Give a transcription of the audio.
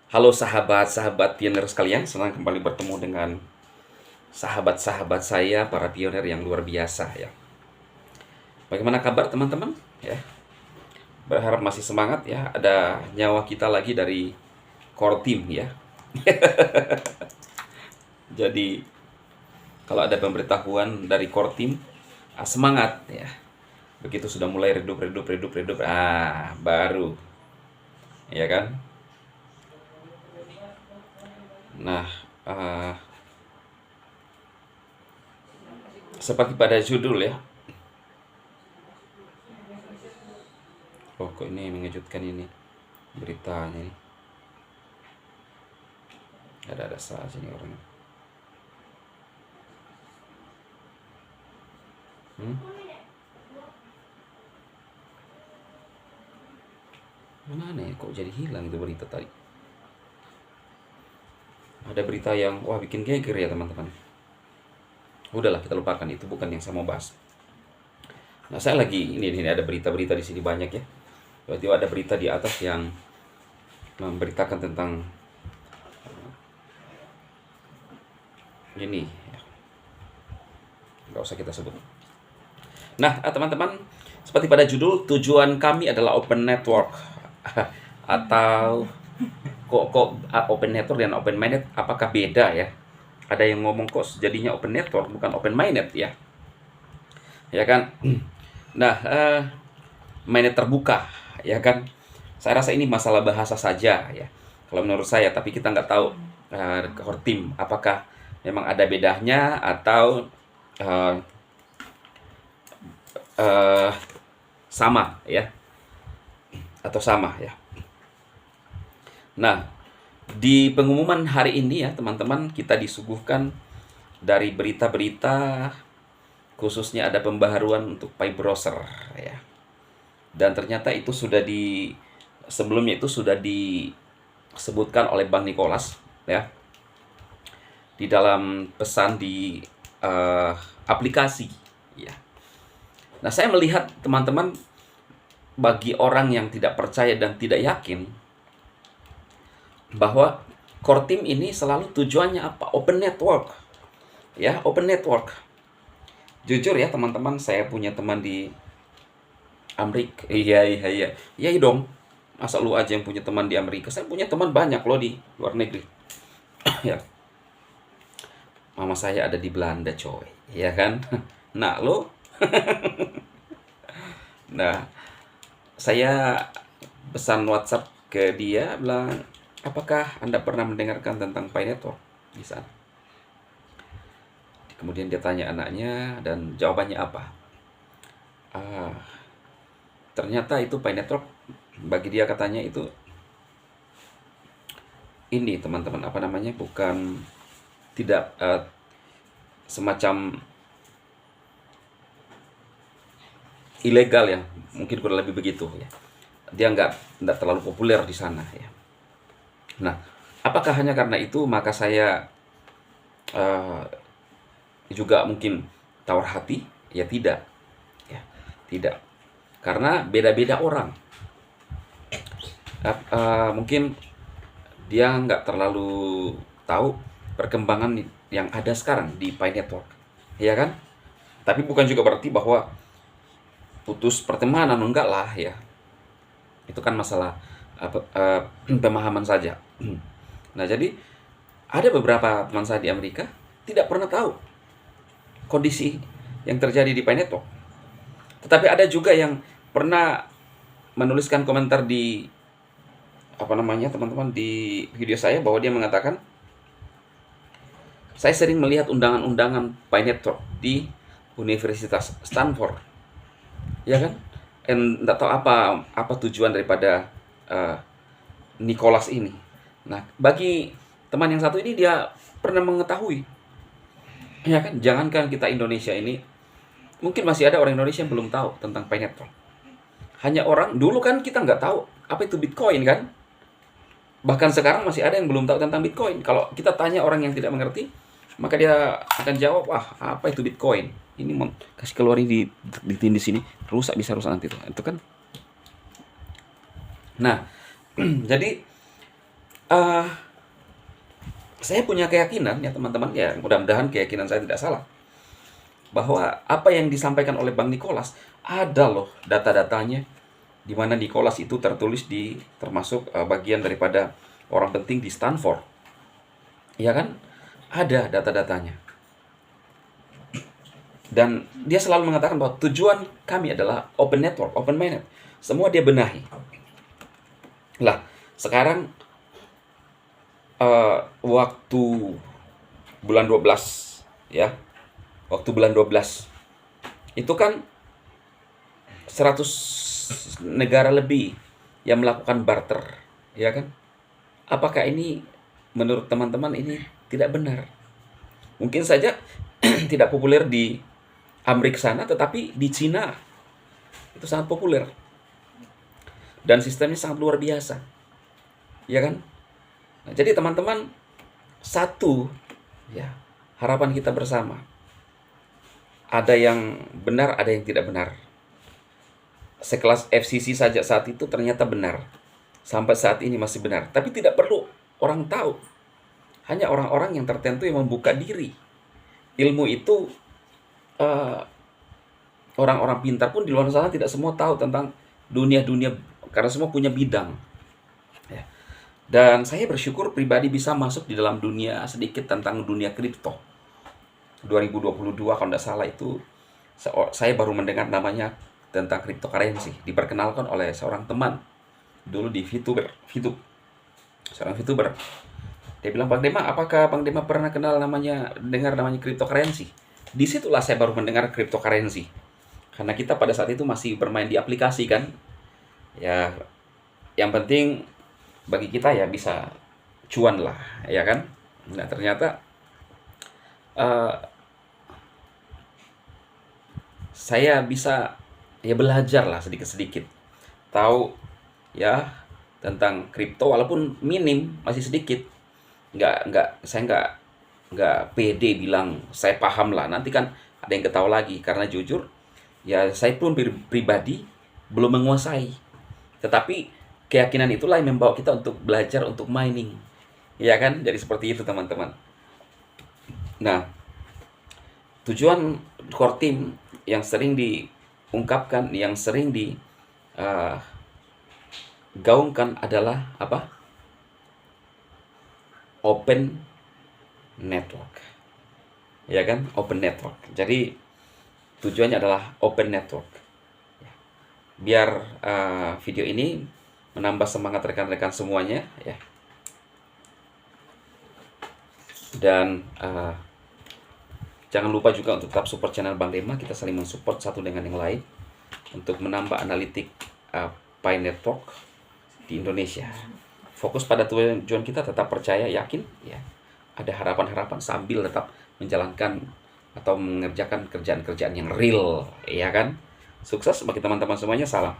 Halo sahabat-sahabat pioner sekalian, senang kembali bertemu dengan sahabat-sahabat saya, para pioner yang luar biasa ya. Bagaimana kabar teman-teman? Ya, berharap masih semangat ya. Ada nyawa kita lagi dari core team ya. Jadi kalau ada pemberitahuan dari core team, semangat ya. Begitu sudah mulai redup, baru ya kan. Nah, eh, seperti pada judul ya. Oh, kok ini mengejutkan ini beritanya ini. Ada salah sini orangnya. Mana nih? Kok jadi hilang itu berita tadi? Ada berita yang wah bikin geger ya teman-teman. Udahlah kita lupakan, itu bukan yang saya mau bahas. Nah saya lagi ini ada berita-berita di sini banyak ya. Tiba-tiba ada berita di atas yang memberitakan tentang ini. Nggak usah kita sebut. Nah teman-teman, seperti pada judul, tujuan kami adalah open network. Atau kok open network dan open minded apakah beda ya? Ada yang ngomong kok jadinya open network bukan open minded ya. Ya kan? Nah, minded terbuka ya kan. Saya rasa ini masalah bahasa saja ya. Kalau menurut saya, tapi kita nggak tahu core team apakah memang ada bedanya atau sama ya. Atau sama ya. Nah, di pengumuman hari ini ya teman-teman, kita disuguhkan dari berita-berita, khususnya ada pembaharuan untuk Pi browser ya. Dan ternyata itu sebelumnya itu sudah disebutkan oleh Bang Nicholas ya, di dalam pesan di aplikasi ya. Nah, saya melihat teman-teman, bagi orang yang tidak percaya dan tidak yakin bahwa core team ini selalu tujuannya apa? Open network. Ya, open network. Jujur ya teman-teman, saya punya teman di Amerika. Iya dong. Masa lu aja yang punya teman di Amerika? Saya punya teman banyak loh di luar negeri. Ya. Mama saya ada di Belanda, coy. Ya kan? Nah, lo. Nah, saya pesan WhatsApp ke dia bilang, apakah Anda pernah mendengarkan tentang Pi Network di sana? Kemudian dia tanya anaknya dan jawabannya apa? Ternyata itu Pi Network bagi dia katanya itu ini teman-teman apa namanya, bukan tidak semacam ilegal ya, mungkin kurang lebih begitu ya. Dia nggak terlalu populer di sana ya. Nah, apakah hanya karena itu maka saya juga mungkin tawar hati? Ya tidak, ya tidak, karena beda-beda orang. Mungkin dia nggak terlalu tahu perkembangan yang ada sekarang di Pi Network, ya kan? Tapi bukan juga berarti bahwa putus pertemanan, enggak lah ya. Itu kan masalah pemahaman saja. Nah, jadi ada beberapa teman saya di Amerika tidak pernah tahu kondisi yang terjadi di Pi Network. Tetapi ada juga yang pernah menuliskan komentar di teman-teman di video saya, bahwa dia mengatakan, saya sering melihat undangan-undangan Pi Network di Universitas Stanford, ya kan? Nggak tahu apa tujuan daripada Nicholas ini. Nah, bagi teman yang satu ini, dia pernah mengetahui, ya kan? Jangankan kita Indonesia ini, mungkin masih ada orang Indonesia yang belum tahu tentang Pi Network. Hanya orang dulu kan kita nggak tahu apa itu Bitcoin kan. Bahkan sekarang masih ada yang belum tahu tentang Bitcoin. Kalau kita tanya orang yang tidak mengerti, maka dia akan jawab, wah apa itu Bitcoin? Ini mau kasih keluar ini di sini, bisa rusak nanti tuh. Itu kan. Nah, jadi Eh, saya punya keyakinan ya teman-teman, ya mudah-mudahan keyakinan saya tidak salah, bahwa apa yang disampaikan oleh Bang Nicholas ada loh data-datanya, di mana Nicholas itu tertulis di termasuk bagian daripada orang penting di Stanford. Ya kan? Ada data-datanya. Dan dia selalu mengatakan bahwa tujuan kami adalah open network, open minded. Semua dia benahi. Lah, sekarang waktu bulan 12 ya. Waktu bulan 12 itu kan 100 negara lebih yang melakukan barter, ya kan? Apakah ini menurut teman-teman ini tidak benar? Mungkin saja tidak populer di Amerika sana, tetapi di Cina itu sangat populer. Dan sistemnya sangat luar biasa. Ya kan? Nah, jadi teman-teman, satu ya, harapan kita bersama. Ada yang benar, ada yang tidak benar. Sekelas FCC saja saat itu ternyata benar. Sampai saat ini masih benar. Tapi tidak perlu orang tahu. Hanya orang-orang yang tertentu yang membuka diri. Ilmu itu orang-orang pintar pun di luar sana tidak semua tahu tentang dunia-dunia, karena semua punya bidang. Ya. Dan saya bersyukur pribadi bisa masuk di dalam dunia sedikit tentang dunia kripto. 2022 kalau tidak salah itu saya baru mendengar namanya tentang cryptocurrency, diperkenalkan oleh seorang teman dulu di VTuber, seorang VTuber. Dia bilang, Bang Dema, apakah Bang Dema pernah dengar namanya cryptocurrency? Disitulah saya baru mendengar cryptocurrency. Karena kita pada saat itu masih bermain di aplikasi kan. Ya, yang penting bagi kita ya bisa cuan lah, ya kan. Nah ternyata saya bisa ya belajar lah sedikit-sedikit. Tahu ya tentang kripto walaupun minim, masih sedikit. Saya nggak pede bilang saya paham lah. Nanti kan ada yang ketawa lagi, karena jujur ya saya pun pribadi belum menguasai. Tetapi keyakinan itulah yang membawa kita untuk belajar untuk mining. Ya kan? Jadi seperti itu teman-teman. Nah, tujuan core team yang sering diungkapkan, yang sering digaungkan adalah apa? Open network. Ya kan? Open network. Jadi tujuannya adalah open network. Biar video ini menambah semangat rekan-rekan semuanya ya. Dan jangan lupa juga untuk tetap support channel Bang Dema. Kita saling mensupport satu dengan yang lain untuk menambah analitik Pi Network di Indonesia. Fokus pada tujuan kita, tetap percaya, yakin ya. Ada harapan-harapan sambil tetap menjalankan atau mengerjakan kerjaan-kerjaan yang real, ya kan? Sukses bagi teman-teman semuanya, salam.